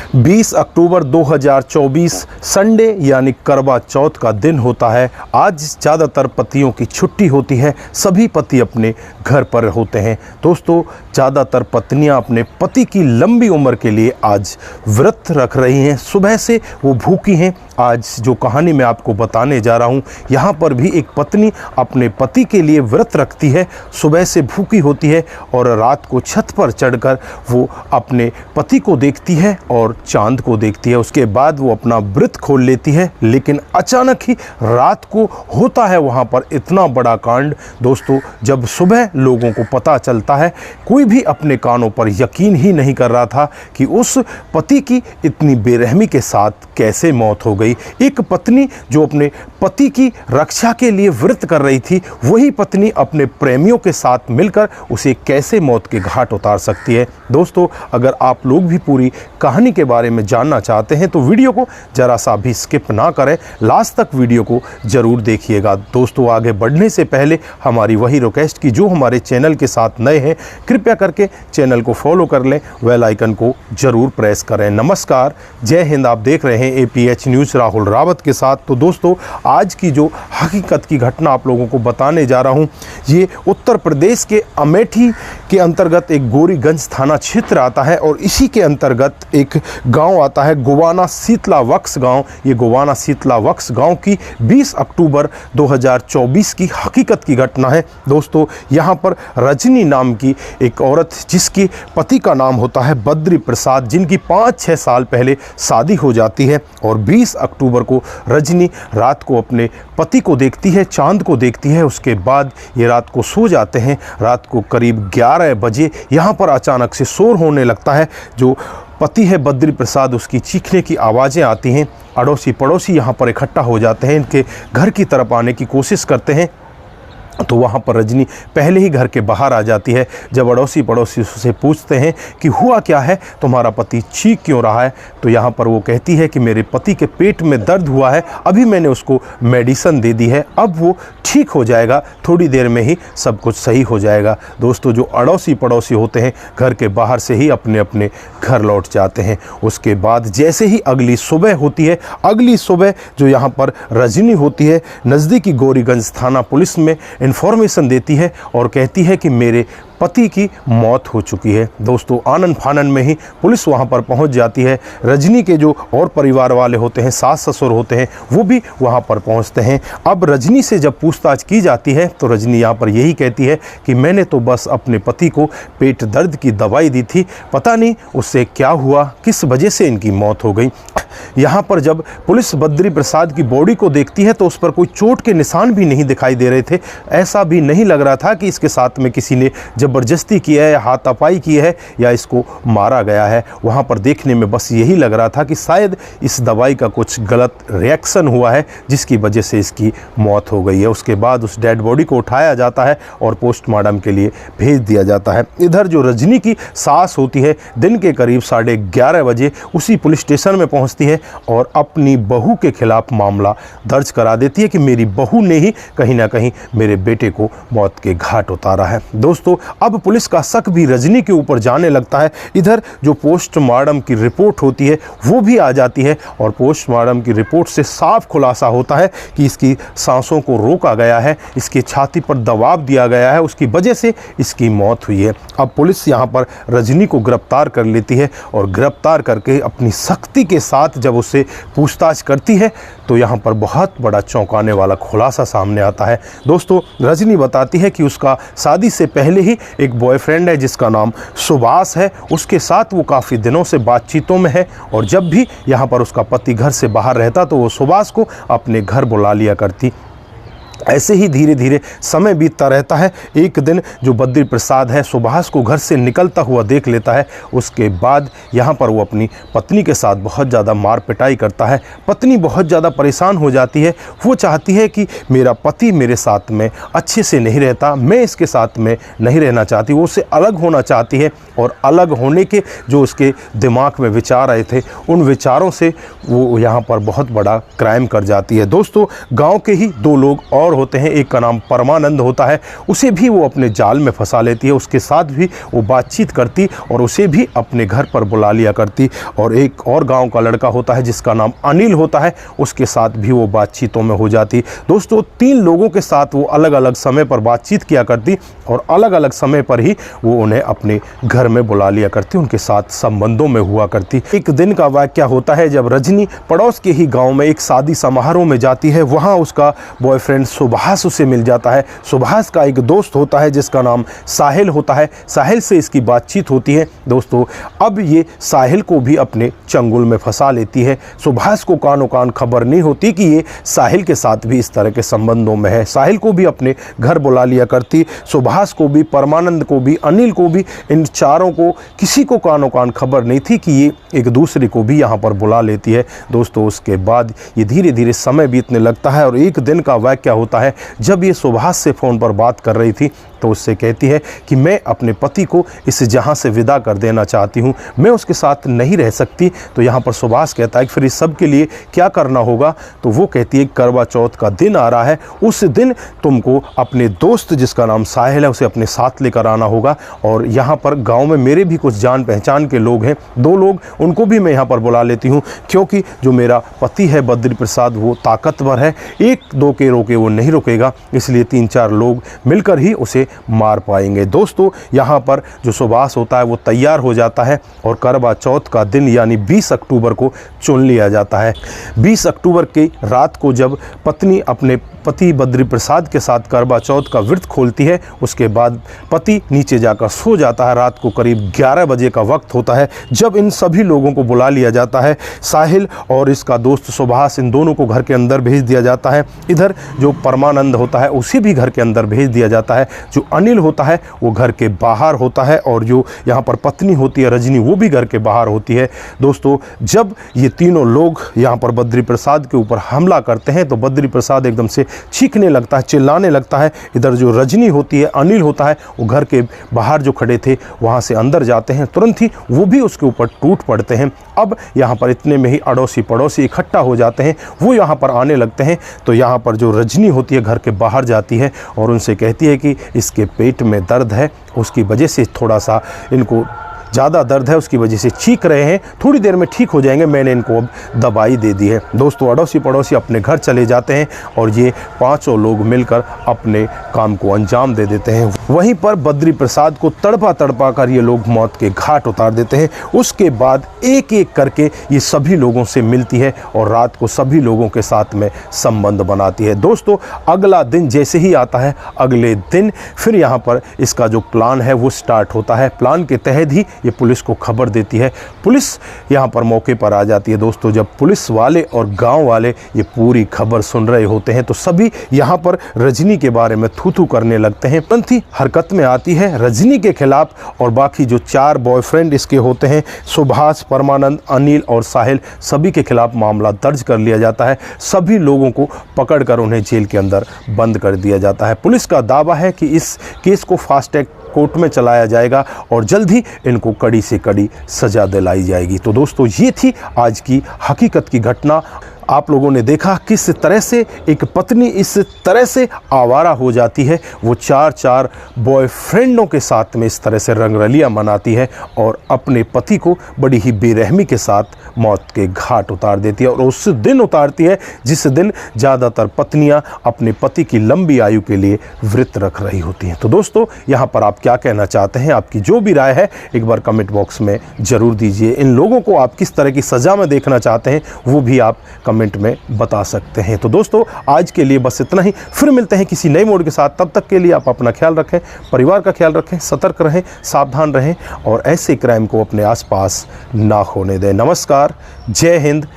20 अक्टूबर 2024 Sunday यानी करवा चौथ का दिन होता है। आज ज़्यादातर पतियों की छुट्टी होती है, सभी पति अपने घर पर होते हैं। दोस्तों, ज़्यादातर पत्नियां अपने पति की लंबी उम्र के लिए आज व्रत रख रही हैं। सुबह से वो भूखी हैं। आज जो कहानी मैं आपको बताने जा रहा हूँ, यहाँ पर भी एक पत्नी अपने पति के लिए व्रत रखती है, सुबह से भूखी होती है और रात को छत पर चढ़कर वो अपने पति को देखती है और चांद को देखती है। उसके बाद वो अपना व्रत खोल लेती है, लेकिन अचानक ही रात को होता है वहाँ पर इतना बड़ा कांड। दोस्तों, जब सुबह लोगों को पता चलता है, कोई भी अपने कानों पर यकीन ही नहीं कर रहा था कि उस पति की इतनी बेरहमी के साथ कैसे मौत हो गई। एक पत्नी जो अपने पति की रक्षा के लिए व्रत कर रही थी, वही पत्नी अपने प्रेमियों के साथ मिलकर उसे कैसे मौत के घाट उतार सकती है। दोस्तों, अगर आप लोग भी पूरी कहानी के बारे में जानना चाहते हैं तो वीडियो को जरा सा भी स्किप ना करें, लास्ट तक वीडियो को जरूर देखिएगा। दोस्तों, आगे बढ़ने से पहले हमारी वही रिक्वेस्ट कि जो हमारे चैनल के साथ नए हैं, कृपया करके चैनल को फॉलो कर लें, बेल आइकन को जरूर प्रेस करें। नमस्कार, जय हिंद। आप देख रहे हैं APH न्यूज़ राहुल रावत के साथ। तो दोस्तों, आज की जो हकीकत की घटना आप लोगों को बताने जा रहा हूं, ये उत्तर प्रदेश के अमेठी के अंतर्गत एक गोरीगंज थाना क्षेत्र आता है और इसी के अंतर्गत एक गांव आता है गोवाना शीतलावक्स गांव। ये गोवाना शीतलावक्स गांव की 20 अक्टूबर 2024 की हकीकत की घटना है। दोस्तों, यहाँ पर रजनी नाम की एक औरत, जिसके पति का नाम होता है बद्री प्रसाद, जिनकी 5-6 साल पहले शादी हो जाती है और 20 अक्टूबर को रजनी रात को अपने पति को देखती है, चांद को देखती है। उसके बाद ये रात को सो जाते हैं। रात को करीब 11 बजे यहाँ पर अचानक से शोर होने लगता है। जो पति है बद्री प्रसाद, उसकी चीखने की आवाज़ें आती हैं। अड़ोसी पड़ोसी यहाँ पर इकट्ठा हो जाते हैं, इनके घर की तरफ आने की कोशिश करते हैं। तो वहाँ पर रजनी पहले ही घर के बाहर आ जाती है। जब अड़ोसी पड़ोसी उससे पूछते हैं कि हुआ क्या है, तुम्हारा पति चीख क्यों रहा है, तो यहाँ पर वो कहती है कि मेरे पति के पेट में दर्द हुआ है, अभी मैंने उसको मेडिसिन दे दी है, अब वो ठीक हो जाएगा, थोड़ी देर में ही सब कुछ सही हो जाएगा। दोस्तों, जो अड़ोसी पड़ोसी होते हैं घर के बाहर से ही अपने अपने घर लौट जाते हैं। उसके बाद जैसे ही अगली सुबह होती है, अगली सुबह जो यहाँ पर रजनी होती है, नज़दीकी गोरीगंज थाना पुलिस में इन्फॉर्मेशन देती है और कहती है कि मेरे पति की मौत हो चुकी है। दोस्तों, आनन फानन में ही पुलिस वहां पर पहुंच जाती है। रजनी के जो और परिवार वाले होते हैं, सास ससुर होते हैं, वो भी वहां पर पहुंचते हैं। अब रजनी से जब पूछताछ की जाती है तो रजनी यहां पर यही कहती है कि मैंने तो बस अपने पति को पेट दर्द की दवाई दी थी, पता नहीं उससे क्या हुआ, किस वजह से इनकी मौत हो गई। यहाँ पर जब पुलिस बद्री प्रसाद की बॉडी को देखती है तो उस पर कोई चोट के निशान भी नहीं दिखाई दे रहे थे। ऐसा भी नहीं लग रहा था कि इसके साथ में किसी ने ज़बरदस्ती की है, हाथापाई की है या इसको मारा गया है। वहाँ पर देखने में बस यही लग रहा था कि शायद इस दवाई का कुछ गलत रिएक्शन हुआ है, जिसकी वजह से इसकी मौत हो गई है। उसके बाद उस डेड बॉडी को उठाया जाता है और पोस्टमार्टम के लिए भेज दिया जाता है। इधर जो रजनी की सास होती है, दिन के करीब 11:30 बजे उसी पुलिस स्टेशन में पहुँचती है और अपनी बहू के खिलाफ मामला दर्ज करा देती है कि मेरी बहू ने ही कहीं ना कहीं मेरे बेटे को मौत के घाट उतारा है। दोस्तों, अब पुलिस का शक भी रजनी के ऊपर जाने लगता है। इधर जो पोस्टमार्टम की रिपोर्ट होती है वो भी आ जाती है और पोस्टमार्टम की रिपोर्ट से साफ खुलासा होता है कि इसकी सांसों को रोका गया है, इसकी छाती पर दबाव दिया गया है, उसकी वजह से इसकी मौत हुई है। अब पुलिस यहाँ पर रजनी को गिरफ्तार कर लेती है और गिरफ्तार करके अपनी सख्ती के साथ जब उससे पूछताछ करती है तो यहाँ पर बहुत बड़ा चौंकाने वाला खुलासा सामने आता है। दोस्तों, रजनी बताती है कि उसका शादी से पहले ही एक बॉयफ्रेंड है जिसका नाम सुभाष है, उसके साथ वो काफ़ी दिनों से बातचीतों में है और जब भी यहाँ पर उसका पति घर से बाहर रहता तो वो सुभाष को अपने घर बुला लिया करती। ऐसे ही धीरे धीरे समय बीतता रहता है। एक दिन जो बद्री प्रसाद है सुभाष को घर से निकलता हुआ देख लेता है। उसके बाद यहाँ पर वो अपनी पत्नी के साथ बहुत ज़्यादा मार पिटाई करता है। पत्नी बहुत ज़्यादा परेशान हो जाती है। वो चाहती है कि मेरा पति मेरे साथ में अच्छे से नहीं रहता, मैं इसके साथ में नहीं रहना चाहती, वो उससे अलग होना चाहती है और अलग होने के जो उसके दिमाग में विचार आए थे, उन विचारों से वो यहाँ पर बहुत बड़ा क्राइम कर जाती है। दोस्तों, गाँव के ही 2 लोग और और होते हैं, एक का नाम परमानंद होता है, उसे भी वो अपने जाल में फंसा लेती है, उसके साथ भी वो बातचीत करती और उसे भी अपने घर पर बुला लिया करती। और एक और गांव का लड़का होता है जिसका नाम अनिल होता है, उसके साथ भी वो बातचीतों में हो जाती। दोस्तों 3 लोगों के साथ वो अलग अलग समय पर बातचीत किया करती और अलग अलग समय पर ही वो उन्हें अपने घर में बुला लिया करती, उनके साथ संबंधों में हुआ करती। एक दिन का वाकया होता है जब रजनी पड़ोस के ही गांव में एक शादी समारोह में जाती है। वहां उसका बॉयफ्रेंड सुभाष उसे मिल जाता है। सुभाष का एक दोस्त होता है जिसका नाम साहिल होता है, साहिल से इसकी बातचीत होती है। दोस्तों अब ये साहिल को भी अपने चंगुल में फंसा लेती है। सुभाष को कानो कान खबर नहीं होती कि ये साहिल के साथ भी इस तरह के संबंधों में है। साहिल को भी अपने घर बुला लिया करती, सुभाष को भी, परमानंद को भी, अनिल को भी, इन चारों को किसी को कानो कान खबर नहीं थी कि ये एक दूसरे को भी यहाँ पर बुला लेती है। दोस्तों उसके बाद ये धीरे धीरे समय बीतने लगता है और एक दिन का वाकया होता है जब ये सुभाष से फ़ोन पर बात कर रही थी तो उससे कहती है कि मैं अपने पति को इस जहां से विदा कर देना चाहती हूं, मैं उसके साथ नहीं रह सकती। तो यहाँ पर सुभाष कहता है कि फिर इस सब के लिए क्या करना होगा। तो वो कहती है करवा चौथ का दिन आ रहा है, उस दिन तुमको अपने दोस्त जिसका नाम साहिल है उसे अपने साथ लेकर आना होगा। और यहाँ पर गाँव में मेरे भी कुछ जान पहचान के लोग हैं, 2 लोग, उनको भी मैं यहाँ पर बुला लेती हूँ क्योंकि जो मेरा पति है बद्री प्रसाद वो ताकतवर है, 1-2 के रोके वो नहीं रुकेगा, इसलिए 3-4 लोग मिलकर ही उसे मार पाएंगे। दोस्तों यहाँ पर जो सुभाष होता है वो तैयार हो जाता है और करवा चौथ का दिन यानी 20 अक्टूबर को चुन लिया जाता है। 20 अक्टूबर की रात को जब पत्नी अपने पति बद्री प्रसाद के साथ करवा चौथ का व्रत खोलती है, उसके बाद पति नीचे जाकर सो जाता है। रात को करीब 11 बजे का वक्त होता है जब इन सभी लोगों को बुला लिया जाता है। साहिल और इसका दोस्त सुभाष, इन दोनों को घर के अंदर भेज दिया जाता है। इधर जो परमानंद होता है उसे भी घर के अंदर भेज दिया जाता है। जो अनिल होता है वो घर के बाहर होता है और जो यहाँ पर पत्नी होती है रजनी वो भी घर के बाहर होती है। दोस्तों जब ये तीनों लोग यहाँ पर बद्री प्रसाद के ऊपर हमला करते हैं तो बद्री प्रसाद एकदम से चीखने लगता है, चिल्लाने लगता है। इधर जो रजनी होती है, अनिल होता है, वो घर के बाहर जो खड़े थे वहाँ से अंदर जाते हैं, तुरंत ही वो भी उसके ऊपर टूट पड़ते हैं। अब यहाँ पर इतने में ही अड़ोसी पड़ोसी इकट्ठा हो जाते हैं, वो यहाँ पर आने लगते हैं। तो यहाँ पर जो रजनी होती है घर के बाहर जाती है और उनसे कहती है कि इसके पेट में दर्द है, उसकी वजह से थोड़ा सा इनको ज़्यादा दर्द है, उसकी वजह से चीख रहे हैं, थोड़ी देर में ठीक हो जाएंगे, मैंने इनको अब दवाई दे दी है। दोस्तों अड़ोसी पड़ोसी अपने घर चले जाते हैं और ये 5 लोग मिलकर अपने काम को अंजाम दे देते हैं। वहीं पर बद्री प्रसाद को तड़पा तड़पा कर ये लोग मौत के घाट उतार देते हैं। उसके बाद एक एक करके ये सभी लोगों से मिलती है और रात को सभी लोगों के साथ में संबंध बनाती है। दोस्तों अगला दिन जैसे ही आता है, अगले दिन फिर यहाँ पर इसका जो प्लान है वो स्टार्ट होता है। प्लान के तहत ही ये पुलिस को खबर देती है। पुलिस यहाँ पर मौके पर आ जाती है। दोस्तों जब पुलिस वाले और गांव वाले ये पूरी खबर सुन रहे होते हैं तो सभी यहाँ पर रजनी के बारे में थू-थू करने लगते हैं। तुरंत ही हरकत में आती है रजनी के खिलाफ और बाकी जो 4 बॉयफ्रेंड इसके होते हैं, सुभाष, परमानंद, अनिल और साहिल, सभी के खिलाफ मामला दर्ज कर लिया जाता है। सभी लोगों को पकड़कर उन्हें जेल के अंदर बंद कर दिया जाता है। पुलिस का दावा है कि इस केस को फास्ट ट्रैक कोर्ट में चलाया जाएगा और जल्द ही इनको कड़ी से कड़ी सजा दिलाई जाएगी। तो दोस्तों ये थी आज की हकीकत की घटना। आप लोगों ने देखा किस तरह से एक पत्नी इस तरह से आवारा हो जाती है, वो 4 बॉयफ्रेंडों के साथ में इस तरह से रंगरलियां मनाती है और अपने पति को बड़ी ही बेरहमी के साथ मौत के घाट उतार देती है। और उस दिन उतारती है जिस दिन ज़्यादातर पत्नियां अपने पति की लंबी आयु के लिए व्रत रख रही होती हैं। तो दोस्तों यहाँ पर आप क्या कहना चाहते हैं, आपकी जो भी राय है एक बार कमेंट बॉक्स में ज़रूर दीजिए। इन लोगों को आप किस तरह की सज़ा में देखना चाहते हैं वो भी आप कमेंट में बता सकते हैं। तो दोस्तों आज के लिए बस इतना ही, फिर मिलते हैं किसी नए मोड के साथ। तब तक के लिए आप अपना ख्याल रखें, परिवार का ख्याल रखें, सतर्क रहें, सावधान रहें और ऐसे क्राइम को अपने आसपास ना होने दें। नमस्कार, जय हिंद,